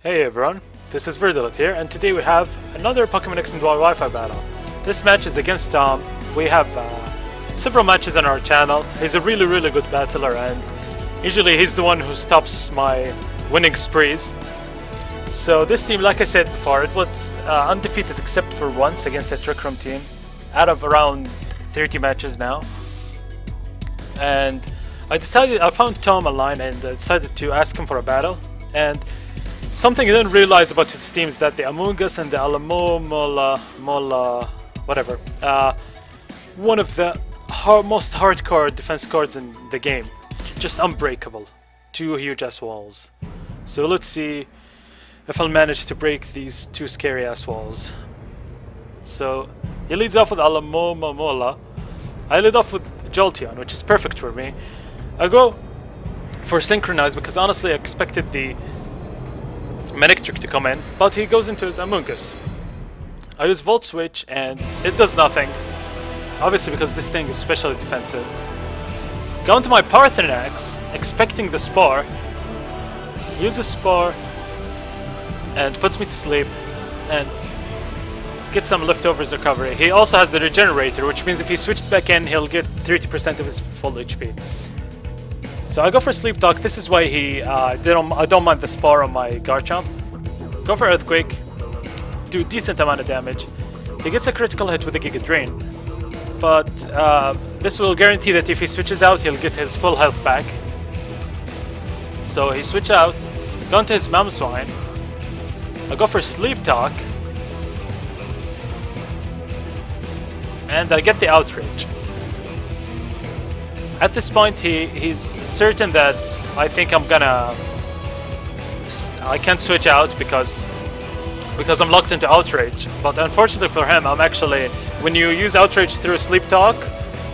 Hey everyone, this is Virdelet here, and today we have another Pokemon X and Y Wi-Fi battle. This match is against Tom. We have several matches on our channel. He's a really good battler, and usually he's the one who stops my winning sprees. So this team, like I said before, it was undefeated except for once against the Trick Room team, out of around 30 matches now. And I found Tom online and decided to ask him for a battle. And something I didn't realize about his team is that the Amoonguss and the whatever, one of the most hardcore defense cards in the game. Just unbreakable. Two huge ass walls. So let's see if I'll manage to break these two scary ass walls. So he leads off with Amoonguss. I lead off with Jolteon, which is perfect for me. I go for Synchronize because honestly I expected the Manectric to come in, but he goes into his Amoonguss. I use Volt Switch and it does nothing, obviously because this thing is specially defensive. Go into my Parthenax, expecting the Spore. Use the Spore and puts me to sleep and get some leftovers recovery. He also has the Regenerator, which means if he switched back in, he'll get 30% of his full HP. So I go for Sleep Talk. This is why I don't mind the Spore on my Garchomp. Go for Earthquake. Do a decent amount of damage. He gets a critical hit with a Giga Drain. But this will guarantee that if he switches out, he'll get his full health back. So he switch out. Go into his Mamoswine. I go for Sleep Talk. And I get the Outrage. At this point, he's certain that I think I can't switch out because I'm locked into Outrage. But unfortunately for him, when you use Outrage through Sleep Talk,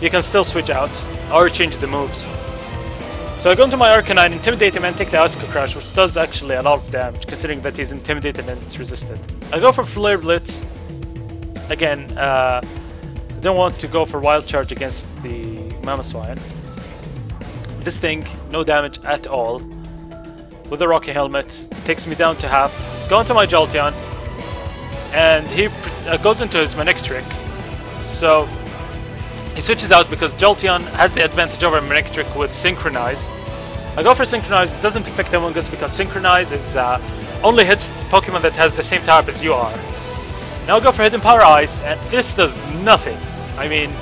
you can still switch out or change the moves. So I go into my Arcanine, Intimidate him and take the Icicle Crash, which does actually a lot of damage considering that he's intimidated and it's resisted. I go for Flare Blitz. Again, don't want to go for Wild Charge against the Mamoswine. This thing, no damage at all. With the Rocky Helmet, takes me down to half. Go into my Jolteon, and he goes into his Manectric. So he switches out because Jolteon has the advantage over Manectric with Synchronize. I go for Synchronize. It doesn't affect Amoonguss because Synchronize is only hits Pokemon that has the same type as you are. Now I go for Hidden Power Ice, and this does nothing. I mean,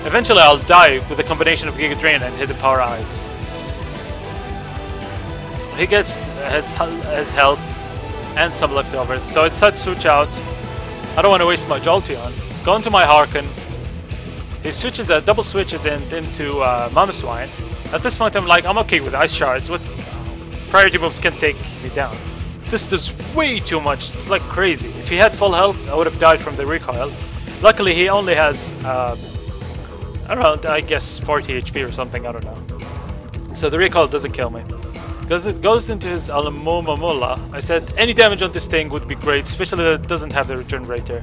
eventually I'll die with a combination of Giga Drain and Hidden Power Ice. He gets his health and some leftovers, so it's set switch out. I don't want to waste my Jolteon. Go into my Harken. He switches, double switches into Mamoswine. At this point I'm okay with Ice Shards. With priority moves can take me down. This does way too much, it's like crazy. If he had full health, I would have died from the recoil. Luckily he only has around, I guess, 40 HP or something, I don't know. So the recoil doesn't kill me. Because it goes into his Amoonguss. I said any damage on this thing would be great, especially that it doesn't have the Regenerator.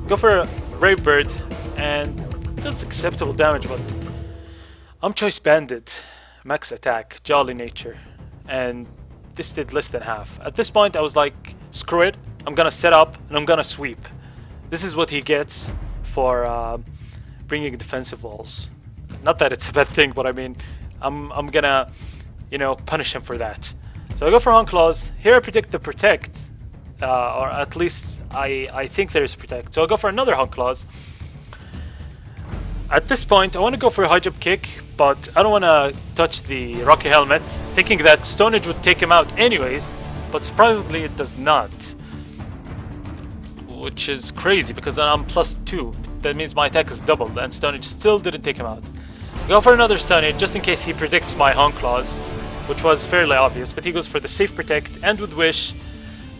Go for a Brave Bird, and it does acceptable damage, but I'm Choice Bandit, max attack, Jolly Nature, and this did less than half. At this point I was like, screw it, I'm gonna set up and I'm gonna sweep. This is what he gets for bringing defensive walls. Not that it's a bad thing, but I mean, I'm gonna, punish him for that. So I go for Hawnclaws. Here I predict the Protect, or at least I think there is Protect. So I'll go for another Hawnclaws. At this point, I want to go for a High Jump Kick, but I don't want to touch the Rocky Helmet, thinking that Stone Edge would take him out anyways, but surprisingly it does not. Which is crazy because I'm +2. That means my attack is doubled, and Stone Edge still didn't take him out. Go for another Stone Edge just in case he predicts my Hawnclaws, which was fairly obvious, but he goes for the safe Protect, and with Wish,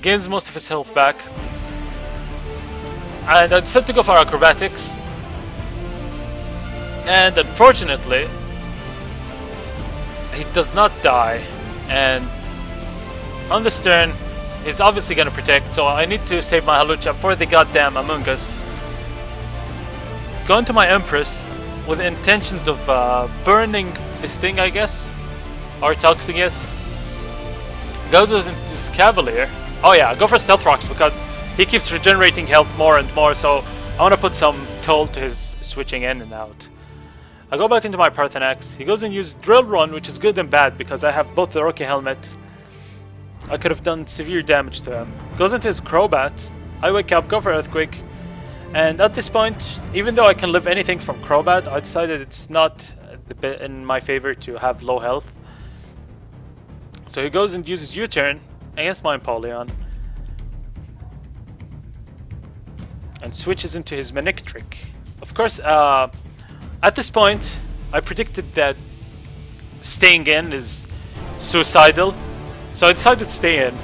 gains most of his health back. And I decided to go for Acrobatics. And unfortunately, he does not die, and on this turn, he's obviously gonna Protect, so I need to save my Hawlucha for the goddamn Amoonguss. Go into my Empress with intentions of burning this thing, I guess, or toxing it. Go to this Cavalier. Oh yeah, go for Stealth Rocks because he keeps regenerating health more and more, so I want to put some toll to his switching in and out. I go back into my Parthenax. He goes and uses Drill Run, which is good and bad because I have both the Rookie Helmet. I could have done severe damage to him. Goes into his Crobat. I wake up, go for Earthquake. And at this point, even though I can live anything from Crobat, I decided it's not in my favor to have low health. So he goes and uses U-turn against my Empoleon. And switches into his Manectric. Of course, at this point, I predicted that staying in is suicidal. So I decided to stay in.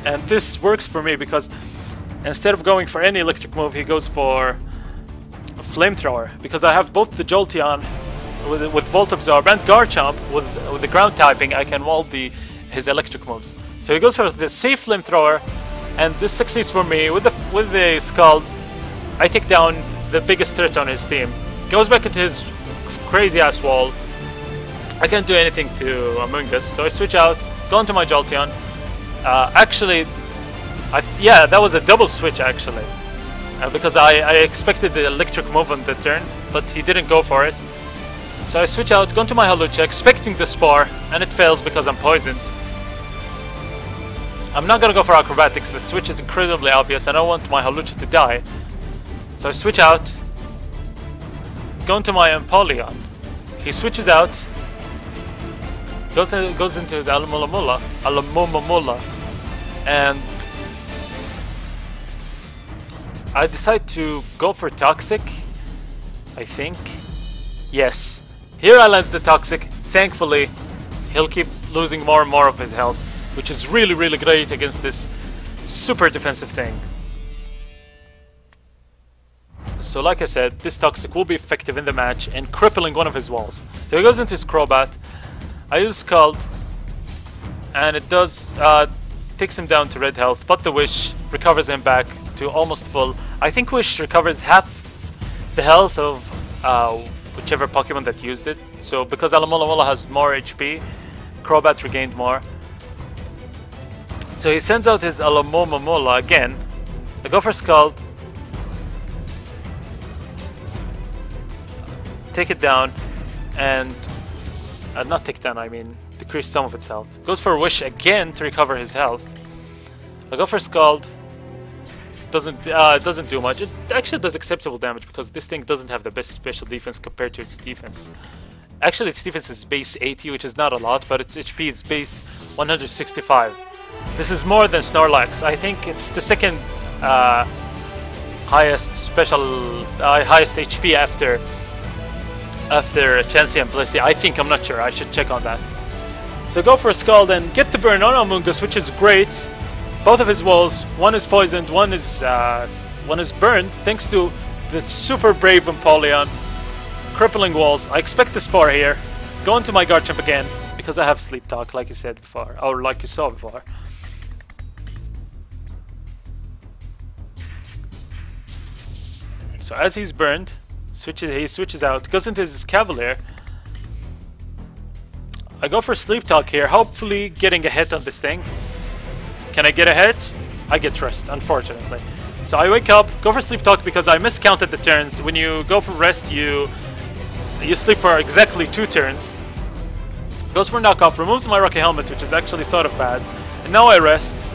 And this works for me because instead of going for any electric move, he goes for a Flamethrower. Because I have both the Jolteon with Volt Absorb and Garchomp with the ground typing, I can wall his electric moves. So he goes for the safe Flamethrower, and this succeeds for me. With the Scald, I take down the biggest threat on his team. Goes back into his crazy ass wall. I can't do anything to Amoonguss, so I switch out, go into my Jolteon. Actually, yeah, that was a double switch actually, because I expected the electric move on the turn, but he didn't go for it. So I switch out, go into my Hawlucha, expecting the Spore, and it fails because I'm poisoned. I'm not gonna go for Acrobatics, the switch is incredibly obvious, and I don't want my Hawlucha to die. So I switch out, go into my Empoleon. He switches out, goes into his Alamula, and I decide to go for Toxic, I think. Yes. Here I lands the Toxic. Thankfully, he'll keep losing more and more of his health, which is really, really great against this super defensive thing. So like I said, this Toxic will be effective in the match and crippling one of his walls. So he goes into his Crobat. I use Scald, and it does takes him down to red health, but the Wish recovers him back to almost full. I think Wish recovers half the health of whichever Pokemon that used it. So because Alamula has more HP, Crobat regained more. So he sends out his Alamula again. I go for Scald. Take it down, and not take down, I mean decrease some of its health. Goes for Wish again to recover his health. I go for Scald. Doesn't do much. It actually does acceptable damage because this thing doesn't have the best special defense compared to its defense. Actually, its defense is base 80, which is not a lot, but its HP is base 165. This is more than Snorlax. I think it's the second highest HP after Chansey and Blissey. I think, I'm not sure. I should check on that. So go for a Scald and get the burn on Amoonguss, which is great. Both of his walls, one is poisoned, one is burned, thanks to the super brave Empoleon. Crippling walls. I expect the Spore here. Go into my Garchomp again, because I have Sleep Talk, like you said before, or like you saw before. So as he's burned, he switches out, goes into his Cavalier. I go for Sleep Talk here, hopefully getting a hit on this thing. Can I get a hit? I get rest, unfortunately. So I wake up, go for Sleep Talk because I miscounted the turns. When you go for rest, you sleep for exactly 2 turns. Goes for Knockoff, removes my Rocky Helmet, which is actually sort of bad. And now I rest.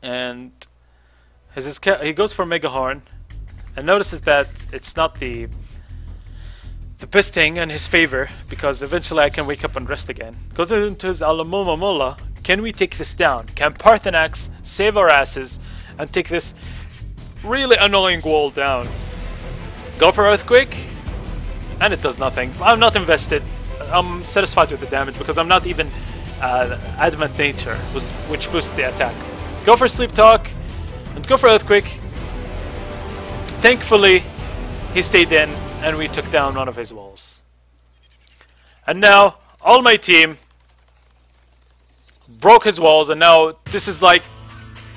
And he goes for Mega Horn and notices that it's not the best thing in his favor, because eventually I can wake up and rest again. Goes into his Alamula. Can we take this down? Can Parthenax save our asses and take this really annoying wall down? Go for Earthquake, and it does nothing. I'm not invested. I'm satisfied with the damage because I'm not even Adamant Nature, which boosts the attack. Go for Sleep Talk and go for Earthquake. Thankfully, he stayed in, and we took down one of his walls. And now, all my team broke his walls, and now this is like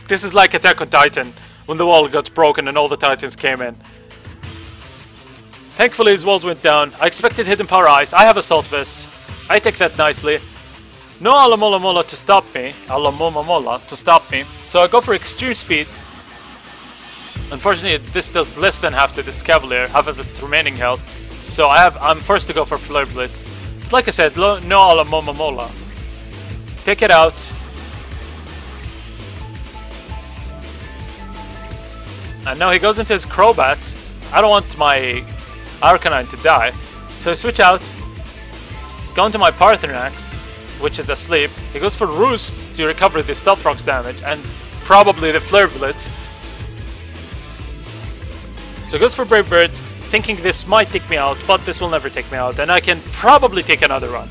Attack on Titan, when the wall got broken and all the Titans came in. Thankfully his walls went down. I expected Hidden Power Ice. I have Assault Vest. I take that nicely. No Alamola to stop me. Alamola to stop me. So I go for extreme speed. Unfortunately, this does less than half to this Cavalier, half of its remaining health. So I'm forced to go for Flare Blitz. But like I said, no Alamola. Take it out. And now he goes into his Crobat. I don't want my Arcanine to die. So I switch out. Go into my Parthenax, which is asleep. He goes for Roost to recover the Stealth Rock's damage and probably the Flare Blitz. So he goes for Brave Bird, thinking this might take me out, but this will never take me out, and I can probably take another run.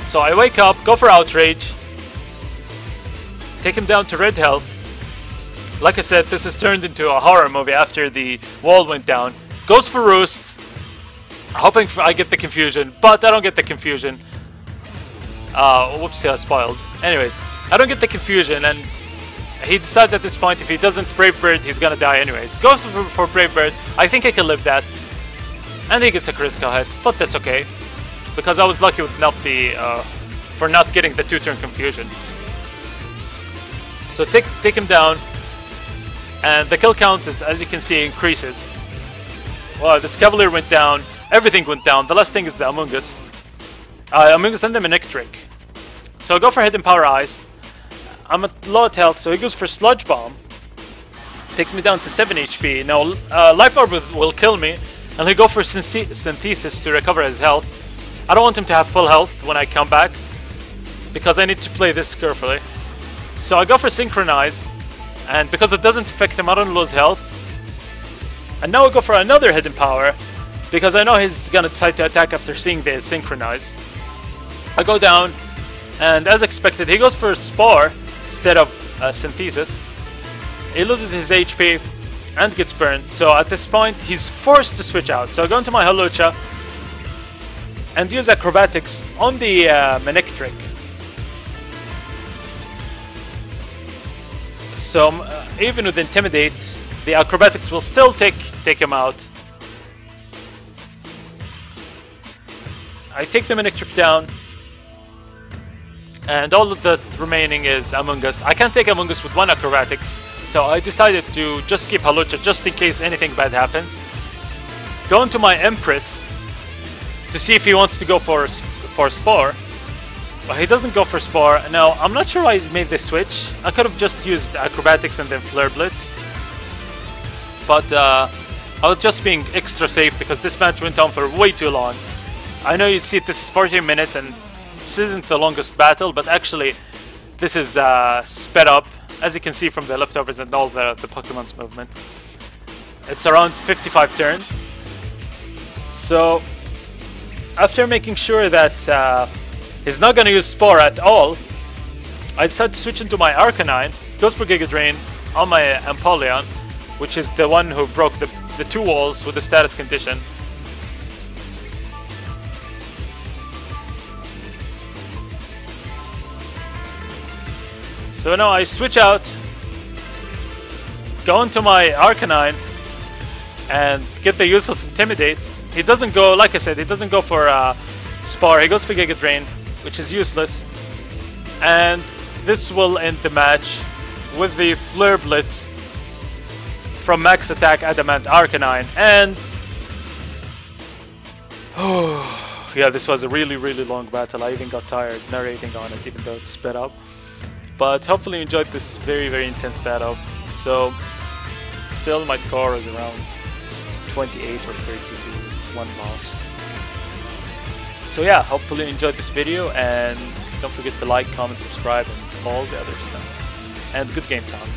So I wake up, go for Outrage, take him down to red health. Like I said, this has turned into a horror movie after the wall went down. Goes for Roost, hoping I get the confusion, but I don't get the confusion. Whoopsie, I spoiled. Anyways, I don't get the confusion, and he decides at this point if he doesn't Brave Bird, he's gonna die anyways. Goes for Brave Bird. I think I can live that. And he gets a critical hit, but that's okay. Because I was lucky with for not getting the 2-turn confusion. So take him down. And the kill count, is, as you can see, increases. Wow, this Cavalier went down. Everything went down. The last thing is the Amoonguss. Amoonguss and the Manectric. So I go for Hidden Power Ice. I'm at low health, so he goes for Sludge Bomb. Takes me down to 7 HP. Now, Life Orb will kill me. And he'll go for Synthesis to recover his health. I don't want him to have full health when I come back, because I need to play this carefully. So I go for Synchronize. And because it doesn't affect him, I don't lose health. And now I go for another Hidden Power, because I know he's gonna decide to attack after seeing the Synchronize. I go down, and as expected, he goes for Spore instead of Synthesis. He loses his HP and gets burned, so at this point he's forced to switch out. So I go into my Hawlucha and use Acrobatics on the Manectric. So even with Intimidate, the Acrobatics will still take him out. I take the Manectric down, and all that's remaining is Amoonguss. I can't take Amoonguss with 1 Acrobatics, so I decided to just keep Hawlucha just in case anything bad happens. Go into my Empress to see if he wants to go for Spore. But he doesn't go for Spore. Now, I'm not sure why I made this switch. I could have just used Acrobatics and then Flare Blitz. But I was just being extra safe because this match went on for way too long. I know you see this is 14 minutes and this isn't the longest battle, but actually this is sped up, as you can see from the leftovers and all the Pokemon's movement. It's around 55 turns. So, after making sure that he's not gonna use Spore at all, I decided to switch into my Arcanine, goes for Giga Drain on my Empoleon, which is the one who broke the 2 walls with the status condition. So now I switch out, go into my Arcanine, and get the useless Intimidate. He doesn't go, like I said, he doesn't go for Spore, he goes for Giga Drain, which is useless. And this will end the match with the Flare Blitz from Max Attack Adamant Arcanine. And yeah, this was a really long battle. I even got tired narrating on it, even though it's sped up. But hopefully you enjoyed this very intense battle. So still my score is around 28 or 30 to 1 loss. So yeah, hopefully you enjoyed this video, and don't forget to like, comment, subscribe, and all the other stuff. And good game time.